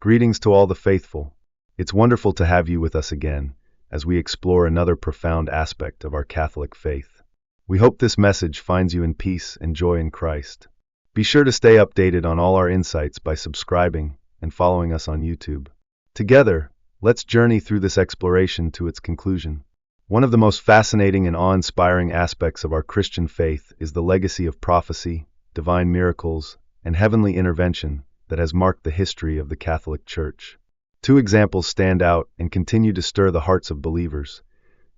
Greetings to all the faithful. It's wonderful to have you with us again as we explore another profound aspect of our Catholic faith. We hope this message finds you in peace and joy in Christ. Be sure to stay updated on all our insights by subscribing and following us on YouTube. Together, let's journey through this exploration to its conclusion. One of the most fascinating and awe-inspiring aspects of our Christian faith is the legacy of prophecy, divine miracles, and heavenly intervention that has marked the history of the Catholic Church. Two examples stand out and continue to stir the hearts of believers: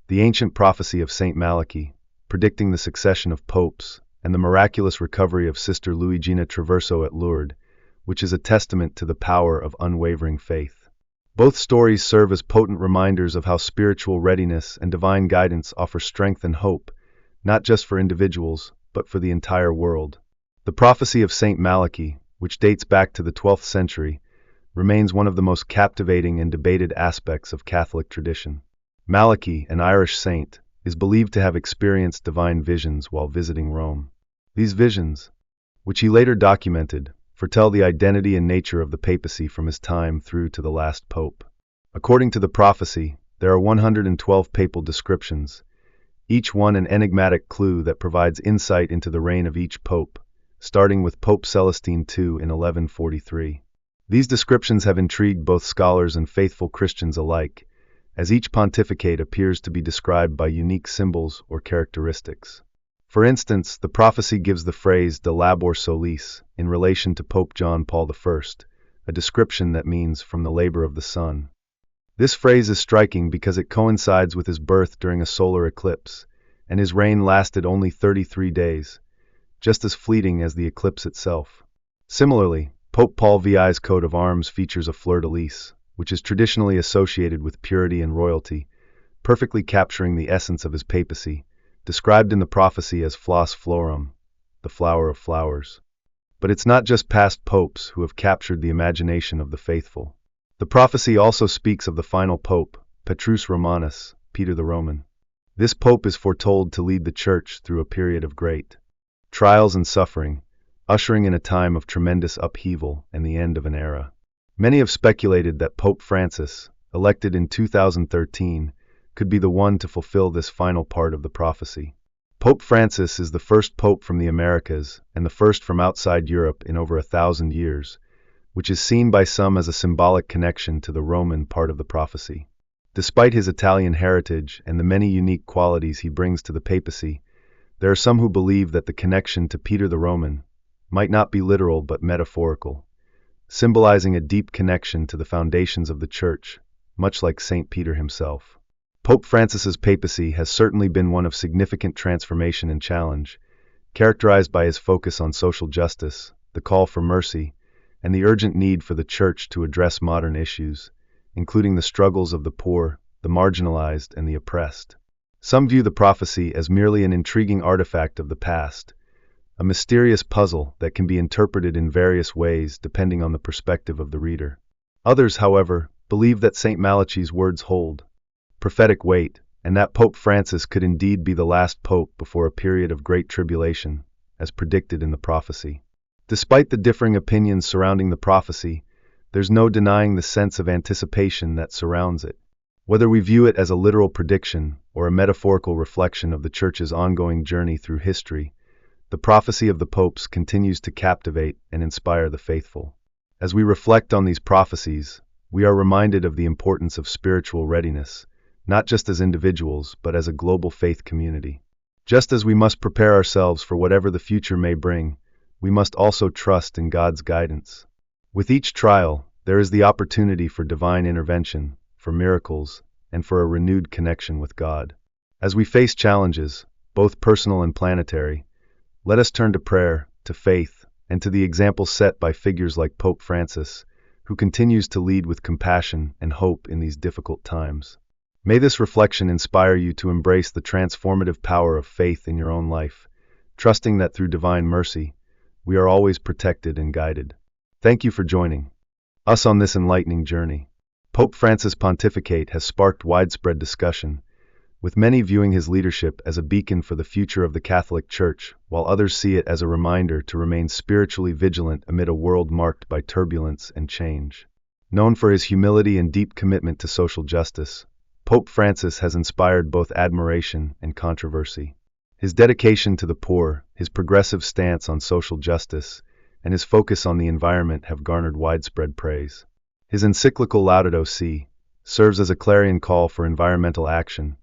the ancient prophecy of Saint Malachy, predicting the succession of popes, and the miraculous recovery of Sister Luigina Traverso at Lourdes, which is a testament to the power of unwavering faith. Both stories serve as potent reminders of how spiritual readiness and divine guidance offer strength and hope, not just for individuals, but for the entire world. The prophecy of Saint Malachy, which dates back to the 12th century, remains one of the most captivating and debated aspects of Catholic tradition. Malachy, an Irish saint, is believed to have experienced divine visions while visiting Rome. These visions, which he later documented, foretell the identity and nature of the papacy from his time through to the last pope. According to the prophecy, there are 112 papal descriptions, each one an enigmatic clue that provides insight into the reign of each pope, starting with Pope Celestine II in 1143. These descriptions have intrigued both scholars and faithful Christians alike, as each pontificate appears to be described by unique symbols or characteristics. For instance, the prophecy gives the phrase de labor solis in relation to Pope John Paul I, a description that means from the labor of the sun. This phrase is striking because it coincides with his birth during a solar eclipse, and his reign lasted only 33 days, just as fleeting as the eclipse itself. Similarly, Pope Paul VI's coat of arms features a fleur-de-lis, which is traditionally associated with purity and royalty, perfectly capturing the essence of his papacy, described in the prophecy as flos florum, the flower of flowers. But it's not just past popes who have captured the imagination of the faithful. The prophecy also speaks of the final pope, Petrus Romanus, Peter the Roman. This pope is foretold to lead the Church through a period of great trials and suffering, ushering in a time of tremendous upheaval and the end of an era. Many have speculated that Pope Francis, elected in 2013, could be the one to fulfill this final part of the prophecy. Pope Francis is the first pope from the Americas and the first from outside Europe in over 1,000 years, which is seen by some as a symbolic connection to the Roman part of the prophecy. Despite his Italian heritage and the many unique qualities he brings to the papacy, there are some who believe that the connection to Peter the Roman might not be literal but metaphorical, symbolizing a deep connection to the foundations of the Church, much like Saint Peter himself. Pope Francis's papacy has certainly been one of significant transformation and challenge, characterized by his focus on social justice, the call for mercy, and the urgent need for the Church to address modern issues, including the struggles of the poor, the marginalized, and the oppressed. Some view the prophecy as merely an intriguing artifact of the past, a mysterious puzzle that can be interpreted in various ways depending on the perspective of the reader. Others, however, believe that Saint Malachy's words hold prophetic weight, and that Pope Francis could indeed be the last pope before a period of great tribulation, as predicted in the prophecy. Despite the differing opinions surrounding the prophecy, there's no denying the sense of anticipation that surrounds it. Whether we view it as a literal prediction or a metaphorical reflection of the Church's ongoing journey through history, the prophecy of the popes continues to captivate and inspire the faithful. As we reflect on these prophecies, we are reminded of the importance of spiritual readiness, not just as individuals, but as a global faith community. Just as we must prepare ourselves for whatever the future may bring, we must also trust in God's guidance. With each trial, there is the opportunity for divine intervention, for miracles, and for a renewed connection with God. As we face challenges, both personal and planetary, let us turn to prayer, to faith, and to the example set by figures like Pope Francis, who continues to lead with compassion and hope in these difficult times. May this reflection inspire you to embrace the transformative power of faith in your own life, trusting that through divine mercy, we are always protected and guided. Thank you for joining us on this enlightening journey. Pope Francis' pontificate has sparked widespread discussion, with many viewing his leadership as a beacon for the future of the Catholic Church, while others see it as a reminder to remain spiritually vigilant amid a world marked by turbulence and change. Known for his humility and deep commitment to social justice, Pope Francis has inspired both admiration and controversy. His dedication to the poor, his progressive stance on social justice, and his focus on the environment have garnered widespread praise. His encyclical Laudato Si serves as a clarion call for environmental action,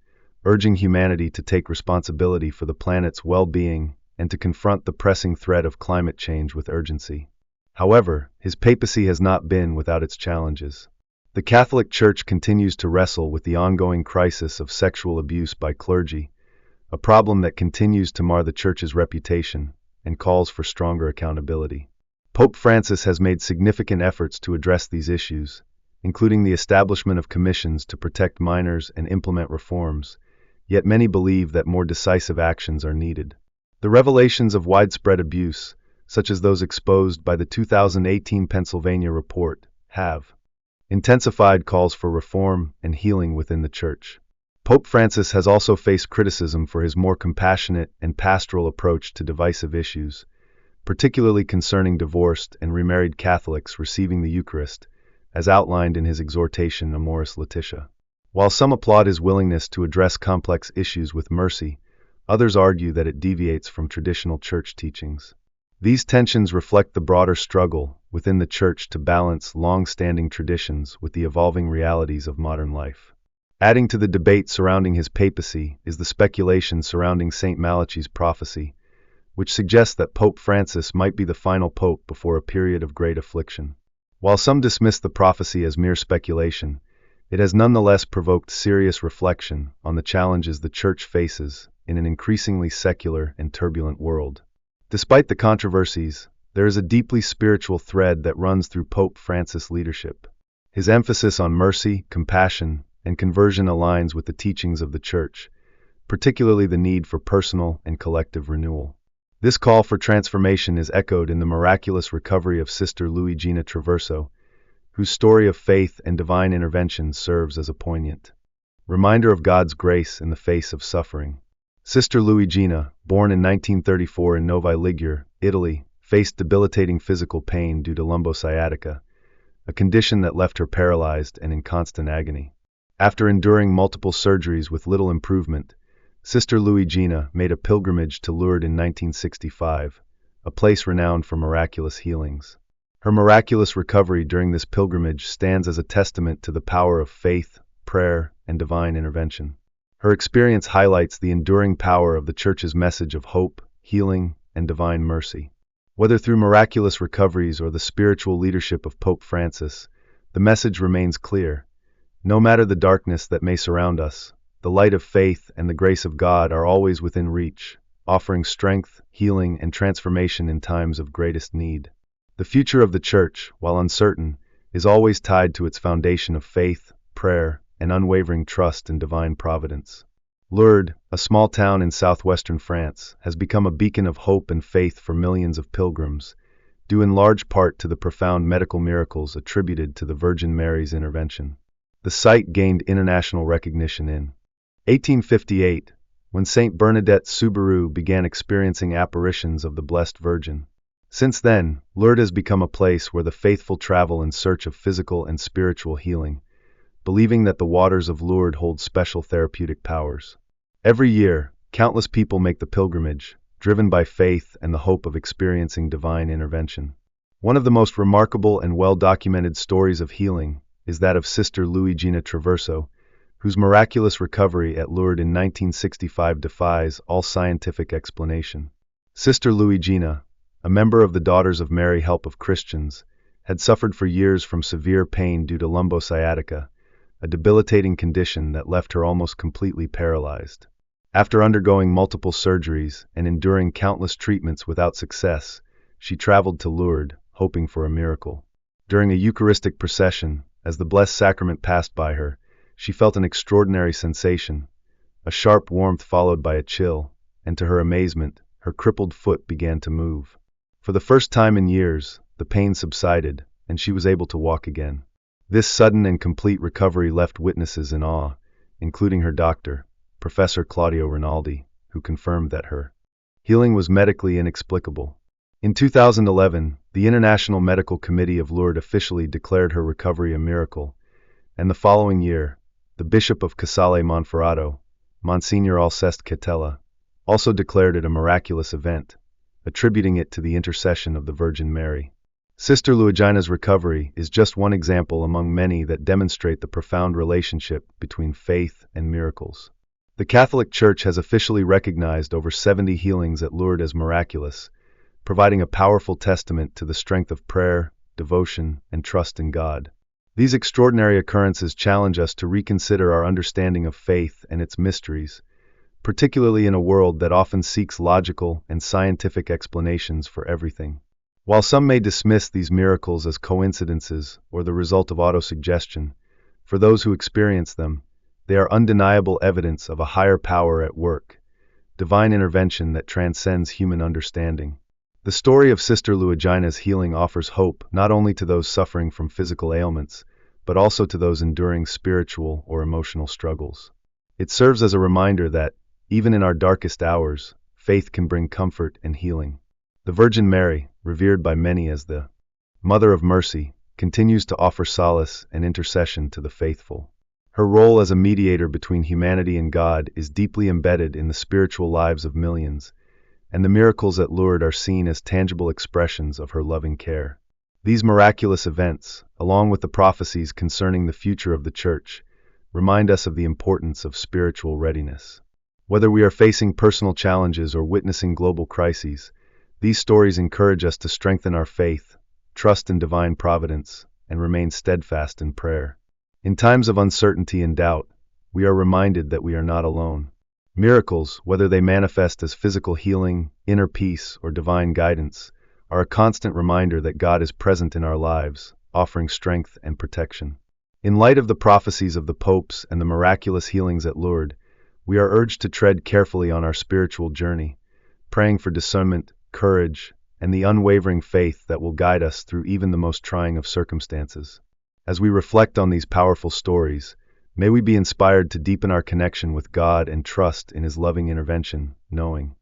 urging humanity to take responsibility for the planet's well-being and to confront the pressing threat of climate change with urgency. However, his papacy has not been without its challenges. The Catholic Church continues to wrestle with the ongoing crisis of sexual abuse by clergy, a problem that continues to mar the Church's reputation and calls for stronger accountability. Pope Francis has made significant efforts to address these issues, including the establishment of commissions to protect minors and implement reforms, yet many believe that more decisive actions are needed. The revelations of widespread abuse, such as those exposed by the 2018 Pennsylvania report, have intensified calls for reform and healing within the Church. Pope Francis has also faced criticism for his more compassionate and pastoral approach to divisive issues, particularly concerning divorced and remarried Catholics receiving the Eucharist, as outlined in his exhortation Amoris Laetitia. While some applaud his willingness to address complex issues with mercy, others argue that it deviates from traditional Church teachings. These tensions reflect the broader struggle within the Church to balance long-standing traditions with the evolving realities of modern life. Adding to the debate surrounding his papacy is the speculation surrounding St. Malachi's prophecy, which suggests that Pope Francis might be the final pope before a period of great affliction. While some dismiss the prophecy as mere speculation, it has nonetheless provoked serious reflection on the challenges the Church faces in an increasingly secular and turbulent world. Despite the controversies, there is a deeply spiritual thread that runs through Pope Francis' leadership. His emphasis on mercy, compassion, and conversion aligns with the teachings of the Church, particularly the need for personal and collective renewal. This call for transformation is echoed in the miraculous recovery of Sister Luigina Traverso, whose story of faith and divine intervention serves as a poignant reminder of God's grace in the face of suffering. Sister Luigina, born in 1934 in Novi Ligure, Italy, faced debilitating physical pain due to lumbosciatica, a condition that left her paralyzed and in constant agony. After enduring multiple surgeries with little improvement, Sister Luigina made a pilgrimage to Lourdes in 1965, a place renowned for miraculous healings. Her miraculous recovery during this pilgrimage stands as a testament to the power of faith, prayer, and divine intervention. Her experience highlights the enduring power of the Church's message of hope, healing, and divine mercy. Whether through miraculous recoveries or the spiritual leadership of Pope Francis, the message remains clear. No matter the darkness that may surround us, the light of faith and the grace of God are always within reach, offering strength, healing, and transformation in times of greatest need. The future of the Church, while uncertain, is always tied to its foundation of faith, prayer, and unwavering trust in divine providence. Lourdes, a small town in southwestern France, has become a beacon of hope and faith for millions of pilgrims, due in large part to the profound medical miracles attributed to the Virgin Mary's intervention. The site gained international recognition in 1858, when Saint Bernadette Soubirous began experiencing apparitions of the Blessed Virgin. Since then, Lourdes has become a place where the faithful travel in search of physical and spiritual healing, believing that the waters of Lourdes hold special therapeutic powers. Every year, countless people make the pilgrimage, driven by faith and the hope of experiencing divine intervention. One of the most remarkable and well-documented stories of healing is that of Sister Luigina Traverso, whose miraculous recovery at Lourdes in 1965 defies all scientific explanation. Sister Luigina, a member of the Daughters of Mary Help of Christians, had suffered for years from severe pain due to lumbosciatica, a debilitating condition that left her almost completely paralyzed. After undergoing multiple surgeries and enduring countless treatments without success, she traveled to Lourdes, hoping for a miracle. During a Eucharistic procession, as the Blessed Sacrament passed by her, she felt an extraordinary sensation, a sharp warmth followed by a chill, and to her amazement, her crippled foot began to move. For the first time in years, the pain subsided, and she was able to walk again. This sudden and complete recovery left witnesses in awe, including her doctor, Professor Claudio Rinaldi, who confirmed that her healing was medically inexplicable. In 2011, the International Medical Committee of Lourdes officially declared her recovery a miracle, and the following year, the Bishop of Casale Monferrato, Monsignor Alceste Catella, also declared it a miraculous event, attributing it to the intercession of the Virgin Mary. Sister Luigina's recovery is just one example among many that demonstrate the profound relationship between faith and miracles. The Catholic Church has officially recognized over 70 healings at Lourdes as miraculous, providing a powerful testament to the strength of prayer, devotion, and trust in God. These extraordinary occurrences challenge us to reconsider our understanding of faith and its mysteries, particularly in a world that often seeks logical and scientific explanations for everything. While some may dismiss these miracles as coincidences or the result of autosuggestion, for those who experience them, they are undeniable evidence of a higher power at work, divine intervention that transcends human understanding. The story of Sister Luigina's healing offers hope not only to those suffering from physical ailments, but also to those enduring spiritual or emotional struggles. It serves as a reminder that, even in our darkest hours, faith can bring comfort and healing. The Virgin Mary, revered by many as the Mother of Mercy, continues to offer solace and intercession to the faithful. Her role as a mediator between humanity and God is deeply embedded in the spiritual lives of millions, and the miracles at Lourdes are seen as tangible expressions of her loving care. These miraculous events, along with the prophecies concerning the future of the Church, remind us of the importance of spiritual readiness. Whether we are facing personal challenges or witnessing global crises, these stories encourage us to strengthen our faith, trust in divine providence, and remain steadfast in prayer. In times of uncertainty and doubt, we are reminded that we are not alone. Miracles, whether they manifest as physical healing, inner peace, or divine guidance, are a constant reminder that God is present in our lives, offering strength and protection. In light of the prophecies of the popes and the miraculous healings at Lourdes, we are urged to tread carefully on our spiritual journey, praying for discernment, courage, and the unwavering faith that will guide us through even the most trying of circumstances. As we reflect on these powerful stories, may we be inspired to deepen our connection with God and trust in His loving intervention, knowing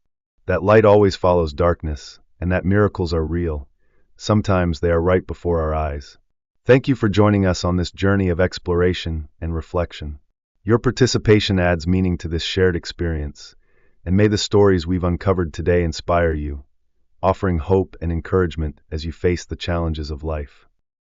that light always follows darkness, and that miracles are real. Sometimes they are right before our eyes. Thank you for joining us on this journey of exploration and reflection. Your participation adds meaning to this shared experience, and may the stories we've uncovered today inspire you, offering hope and encouragement as you face the challenges of life.